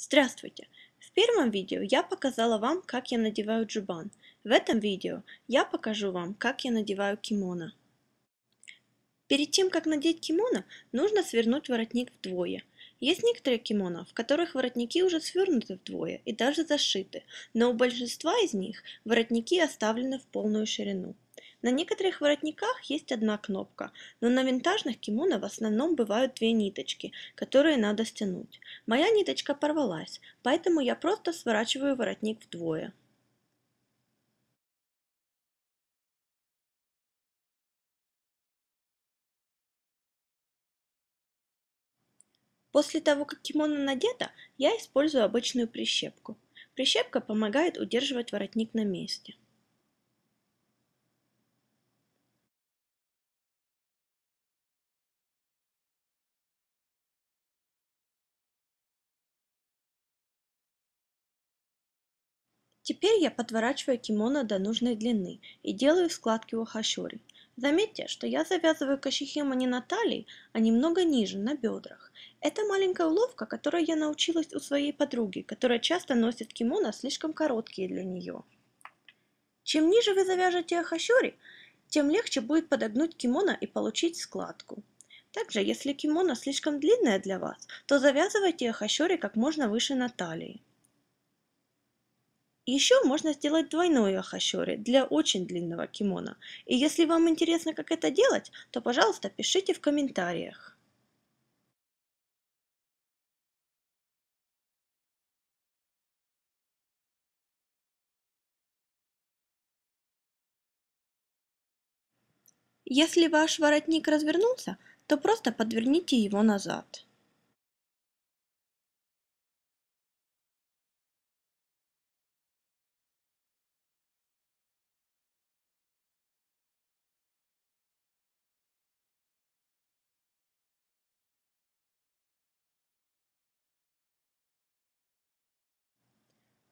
Здравствуйте! В первом видео я показала вам, как я надеваю джубан. В этом видео я покажу вам, как я надеваю кимоно. Перед тем, как надеть кимоно, нужно свернуть воротник вдвое. Есть некоторые кимоно, в которых воротники уже свернуты вдвое и даже зашиты, но у большинства из них воротники оставлены в полную ширину. На некоторых воротниках есть одна кнопка, но на винтажных кимоно в основном бывают две ниточки, которые надо стянуть. Моя ниточка порвалась, поэтому я просто сворачиваю воротник вдвое. После того, как кимоно надето, я использую обычную прищепку. Прищепка помогает удерживать воротник на месте. Теперь я подворачиваю кимоно до нужной длины и делаю складки у хачёри. Заметьте, что я завязываю кашихимо не на талии, а немного ниже, на бедрах. Это маленькая уловка, которой я научилась у своей подруги, которая часто носит кимоно слишком короткие для нее. Чем ниже вы завяжете хачёри, тем легче будет подогнуть кимоно и получить складку. Также, если кимоно слишком длинное для вас, то завязывайте хачёри как можно выше на талии. Еще можно сделать двойное хачёри для очень длинного кимоно. И если вам интересно, как это делать, то, пожалуйста, пишите в комментариях. Если ваш воротник развернулся, то просто подверните его назад.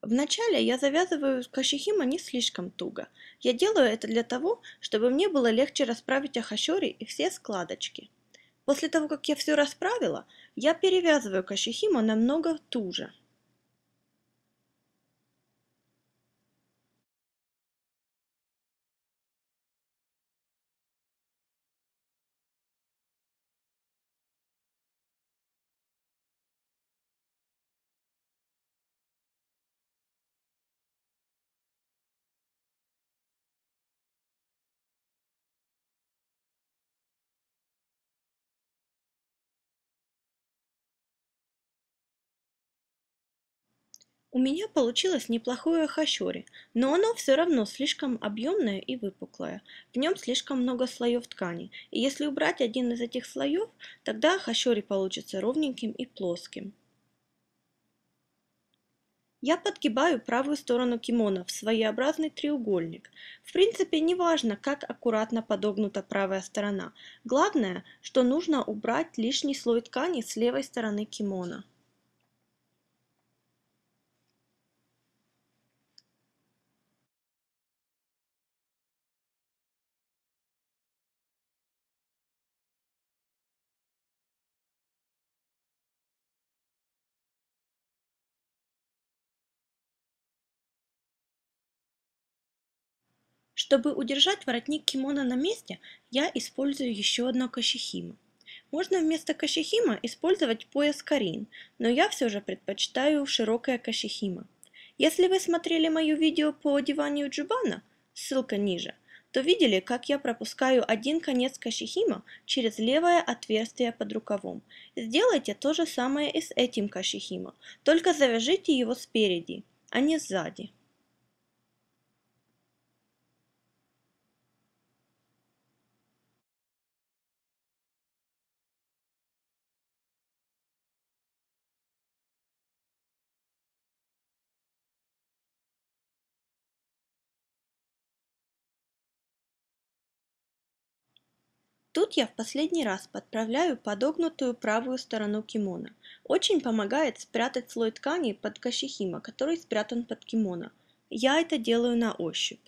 Вначале я завязываю кашихима не слишком туго. Я делаю это для того, чтобы мне было легче расправить ахашёри и все складочки. После того, как я все расправила, я перевязываю кашихима намного туже. У меня получилось неплохое хачёри, но оно все равно слишком объемное и выпуклое. В нем слишком много слоев ткани, и если убрать один из этих слоев, тогда хачёри получится ровненьким и плоским. Я подгибаю правую сторону кимоно в своеобразный треугольник. В принципе, не важно, как аккуратно подогнута правая сторона. Главное, что нужно убрать лишний слой ткани с левой стороны кимоно. Чтобы удержать воротник кимоно на месте, я использую еще одно кашихима. Можно вместо кашихима использовать пояс карин, но я все же предпочитаю широкое кашихима. Если вы смотрели мое видео по одеванию джубана, ссылка ниже, то видели, как я пропускаю один конец кашихима через левое отверстие под рукавом. Сделайте то же самое и с этим кашихима, только завяжите его спереди, а не сзади. Тут я в последний раз подправляю подогнутую правую сторону кимоно. Очень помогает спрятать слой ткани под кашихима, который спрятан под кимоно. Я это делаю на ощупь.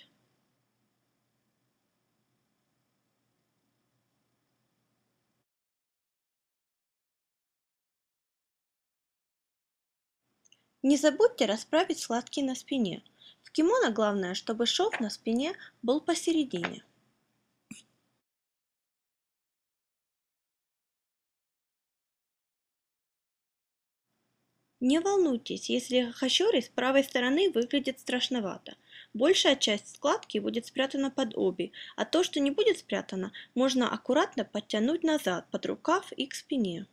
Не забудьте расправить складки на спине. В кимоно главное, чтобы шов на спине был посередине. Не волнуйтесь, если хачёри с правой стороны выглядит страшновато. Большая часть складки будет спрятана под оби, а то, что не будет спрятано, можно аккуратно подтянуть назад под рукав и к спине.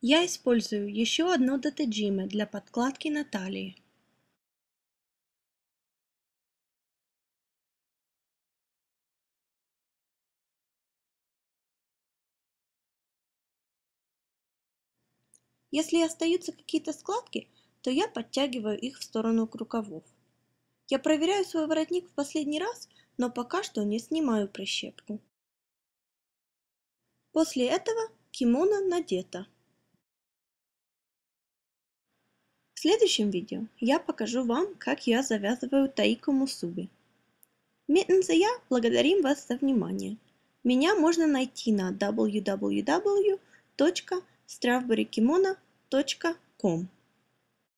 Я использую еще одно датеджиме для подкладки на талии. Если остаются какие-то складки, то я подтягиваю их в сторону рукавов. Я проверяю свой воротник в последний раз, но пока что не снимаю прищепку. После этого кимоно надето. В следующем видео я покажу вам, как я завязываю таико мусуби. Mittens и я благодарим вас за внимание. Меня можно найти на www.strawberrykimono.com.